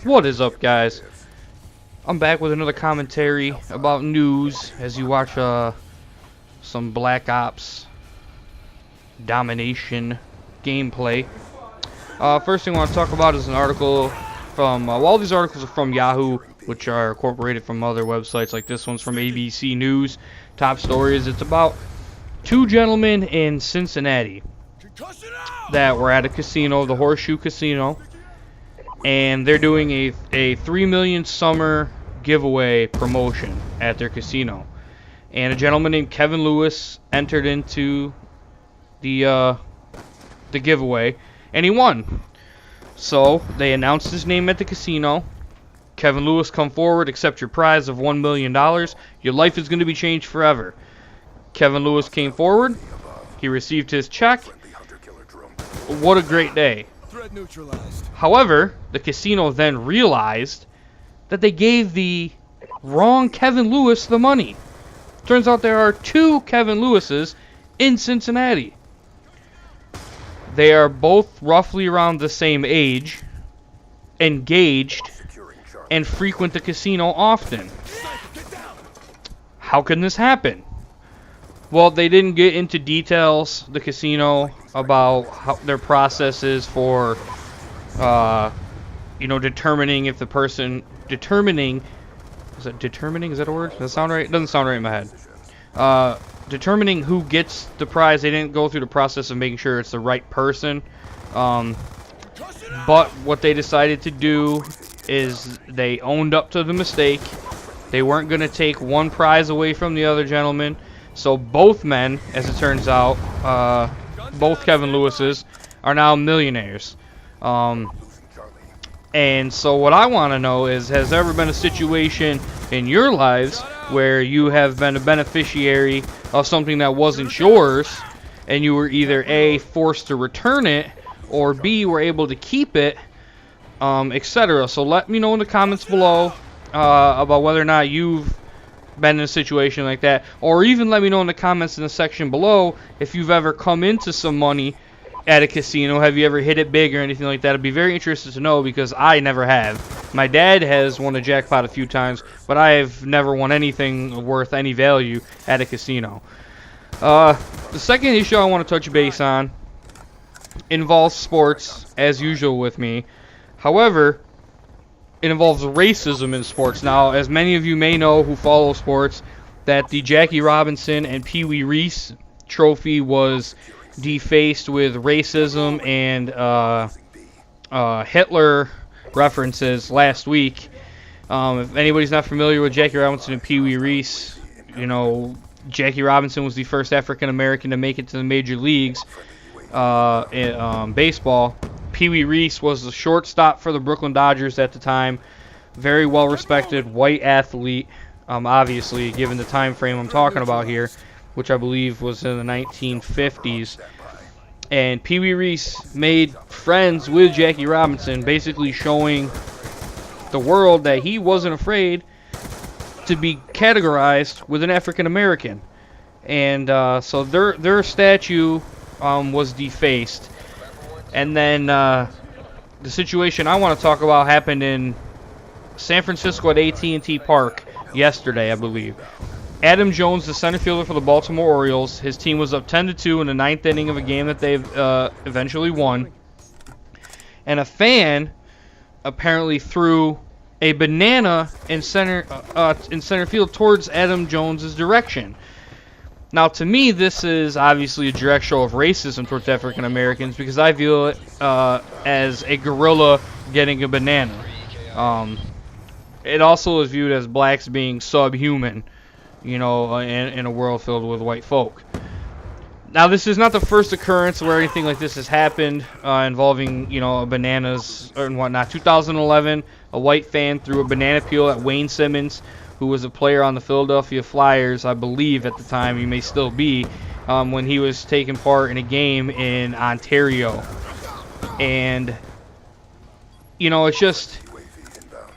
What is up, guys? I'm back with another commentary about news as you watch some Black Ops domination gameplay. First thing I want to talk about is an article from, well, all these articles are from Yahoo, which are incorporated from other websites, like this one's from ABC News. Top story is it's about two gentlemen in Cincinnati that were at a casino, the Horseshoe Casino, and they're doing a 3 million summer giveaway promotion at their casino. And a gentleman named Kevin Lewis entered into the giveaway, and he won. So they announced his name at the casino. Kevin Lewis, come forward, accept your prize of $1 million. Your life is going to be changed forever. Kevin Lewis came forward. He received his check. What a great day. However, the casino then realized that they gave the wrong Kevin Lewis the money. Turns out there are two Kevin Lewises in Cincinnati. They are both roughly around the same age, engaged, and frequent the casino often. How can this happen? Well, they didn't get into details, the casino, about how their process is for, determining if the person, is that a word? Does that sound right? It doesn't sound right in my head. Determining who gets the prize, they didn't go through the process of making sure it's the right person. But what they decided to do is they owned up to the mistake. They weren't going to take one prize away from the other gentleman. So both men, as it turns out, both Kevin Lewises, are now millionaires. And so what I want to know is, has there ever been a situation in your lives where you have been a beneficiary of something that wasn't yours, and you were either A, forced to return it, or B, were able to keep it, etc. So let me know in the comments below about whether or not you've been in a situation like that, or even let me know in the comments in the section below if you've ever come into some money at a casino. Have you ever hit it big or anything like that? I'd be very interested to know, because I never have. My dad has won a jackpot a few times, but I've never won anything worth any value at a casino. The second issue I want to touch base on involves sports, as usual with me. However, it involves racism in sports. Now, as many of you may know who follow sports, that the Jackie Robinson and Pee Wee Reese trophy was defaced with racism and Hitler references last week. If anybody's not familiar with Jackie Robinson and Pee Wee Reese, Jackie Robinson was the first African American to make it to the major leagues in baseball. Pee Wee Reese was the shortstop for the Brooklyn Dodgers at the time. Very well respected white athlete, obviously, given the time frame I'm talking about here, which I believe was in the 1950s. And Pee Wee Reese made friends with Jackie Robinson, basically showing the world that he wasn't afraid to be categorized with an African American. And so their statue was defaced. And then the situation I want to talk about happened in San Francisco at AT&T Park yesterday, I believe. Adam Jones, the center fielder for the Baltimore Orioles, his team was up 10-2 in the ninth inning of a game that they eventually won. And a fan apparently threw a banana in center field towards Adam Jones' direction. Now, to me, this is obviously a direct show of racism towards African Americans, because I view it as a gorilla getting a banana. It also is viewed as blacks being subhuman, in a world filled with white folk. Now, this is not the first occurrence where anything like this has happened involving, bananas and whatnot. 2011, a white fan threw a banana peel at Wayne Simmons, who was a player on the Philadelphia Flyers, I believe at the time. He may still be, when he was taking part in a game in Ontario. And,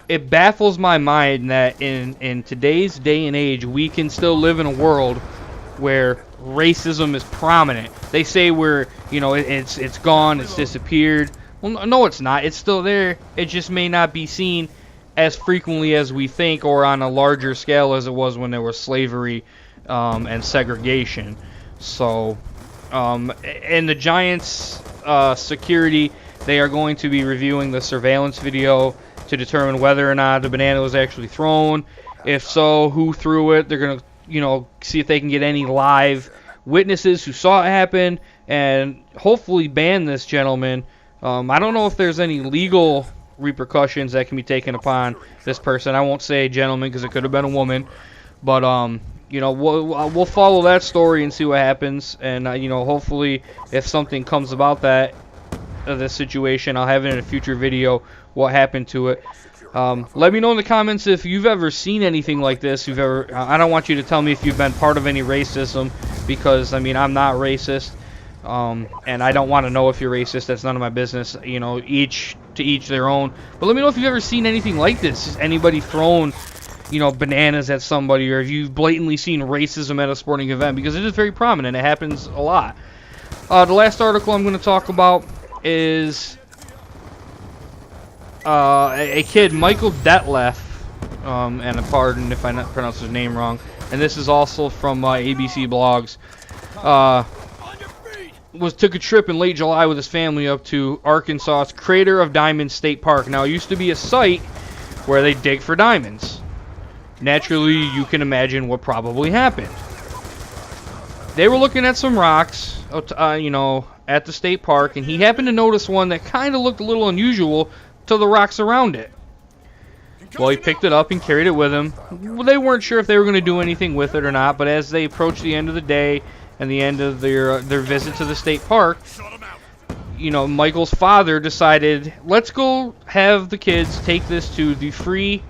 it baffles my mind that in today's day and age, we can still live in a world where racism is prominent. They say it's gone, it's disappeared. Well, no, it's not. It's still there. It just may not be seen as frequently as we think, or on a larger scale as it was when there was slavery and segregation. So, and the Giants' security, they are going to be reviewing the surveillance video to determine whether or not the banana was actually thrown. If so, who threw it? They're going to, see if they can get any live witnesses who saw it happen, and hopefully ban this gentleman. I don't know if there's any legal repercussions that can be taken upon this person. I won't say gentleman because it could have been a woman, but we'll follow that story and see what happens, and hopefully if something comes about that this situation, I'll have it in a future video what happened to it. Let me know in the comments if you've ever seen anything like this. I don't want you to tell me if you've been part of any racism, because I'm not racist, and I don't want to know if you're racist. That's none of my business. Each to each their own. But let me know if you've ever seen anything like this. Has anybody thrown bananas at somebody, or have you blatantly seen racism at a sporting event? Because it is very prominent. It happens a lot. The last article I'm going to talk about is a kid, Michael Detlef, and pardon if I pronounce his name wrong, and this is also from ABC Blogs, took a trip in late July with his family up to Arkansas's Crater of Diamonds State Park. Now, it used to be a site where they dig for diamonds. Naturally, you can imagine what probably happened. They were looking at some rocks, at the state park, and he happened to notice one that kind of looked a little unusual to the rocks around it. Well, he picked it up and carried it with him. Well, they weren't sure if they were going to do anything with it or not, but as they approached the end of the day and the end of their visit to the state park, Michael's father decided, let's go have the kids take this to the free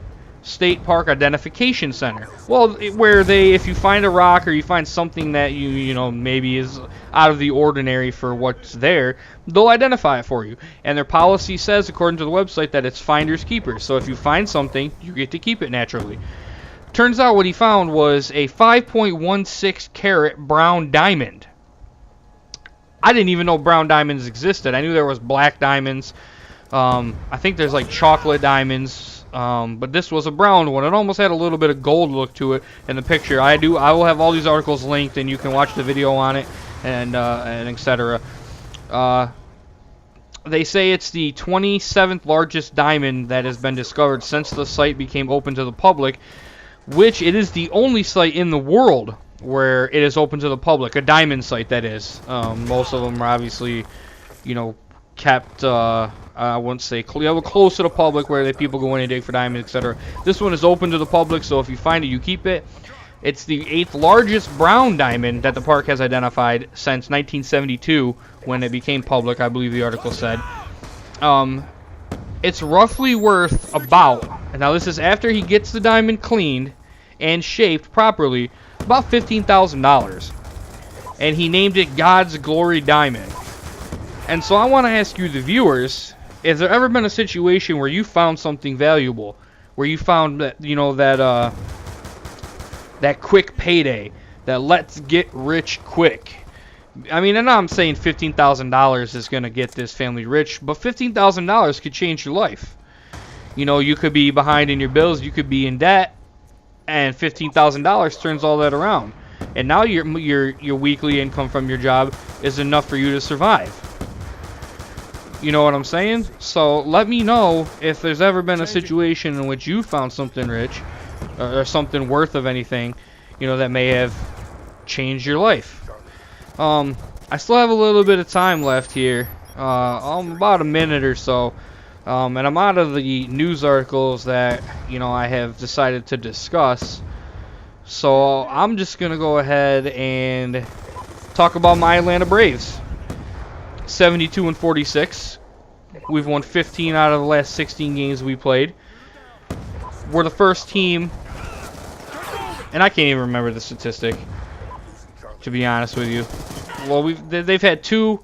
State Park Identification Center. Well, where if you find a rock or you find something that maybe is out of the ordinary for what's there, they'll identify it for you. And their policy says, according to the website, that it's finders keepers. So if you find something, you get to keep it naturally. Turns out what he found was a 5.16 carat brown diamond. I didn't even know brown diamonds existed. I knew there was black diamonds. I think there's like chocolate diamonds. But this was a brown one. It almost had a little bit of gold look to it in the picture. I will have all these articles linked, and you can watch the video on it, and etc. They say it's the 27th largest diamond that has been discovered since the site became open to the public, which it is the only site in the world where it is open to the public, a diamond site, that is. Most of them are obviously, kept, I wouldn't say close to the public, where people go in and dig for diamonds, etc. This one is open to the public, so if you find it, you keep it. It's the 8th largest brown diamond that the park has identified since 1972, when it became public, I believe the article said. It's roughly worth about, and now this is after he gets the diamond cleaned and shaped properly, about $15,000. And he named it God's Glory Diamond. And so I want to ask you, the viewers, has there ever been a situation where you found something valuable, where you found that, that quick payday, that let's get rich quick? I mean, and I'm saying $15,000 is going to get this family rich, but $15,000 could change your life. You could be behind in your bills, you could be in debt, and $15,000 turns all that around. And now your weekly income from your job is enough for you to survive. You know what I'm saying? So let me know if there's ever been a situation in which you found something rich, or something worth of anything, that may have changed your life. I still have a little bit of time left here, about a minute or so, and I'm out of the news articles that I have decided to discuss. So I'm just gonna go ahead and talk about my Atlanta Braves. 72-46. We've won 15 out of the last 16 games we played. We're the first team, and I can't even remember the statistic, to be honest with you. Well, they've had two,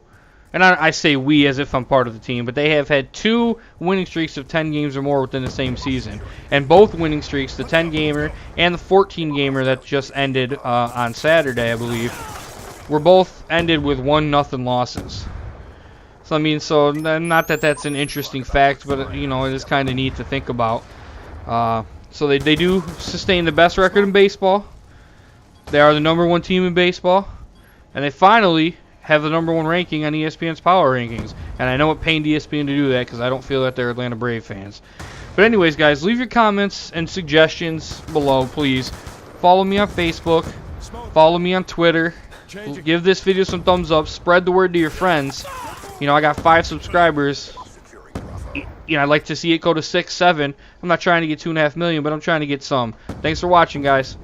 and I say we as if I'm part of the team, but they have had 2 winning streaks of 10 games or more within the same season. And both winning streaks, the 10-gamer and the 14-gamer that just ended on Saturday, I believe, were both ended with 1-0 losses. So I mean, so not that that's an interesting fact, but you know, it is kind of neat to think about. So they do sustain the best record in baseball. They are the #1 team in baseball, and they finally have the #1 ranking on ESPN's Power Rankings. And I know it pained ESPN to do that because I don't feel that they're Atlanta Brave fans. But anyways, guys, leave your comments and suggestions below, please. Follow me on Facebook. Follow me on Twitter. Give this video some thumbs up. Spread the word to your friends. You know, I got 5 subscribers. You know, I'd like to see it go to 6, 7. I'm not trying to get 2.5 million, but I'm trying to get some. Thanks for watching, guys.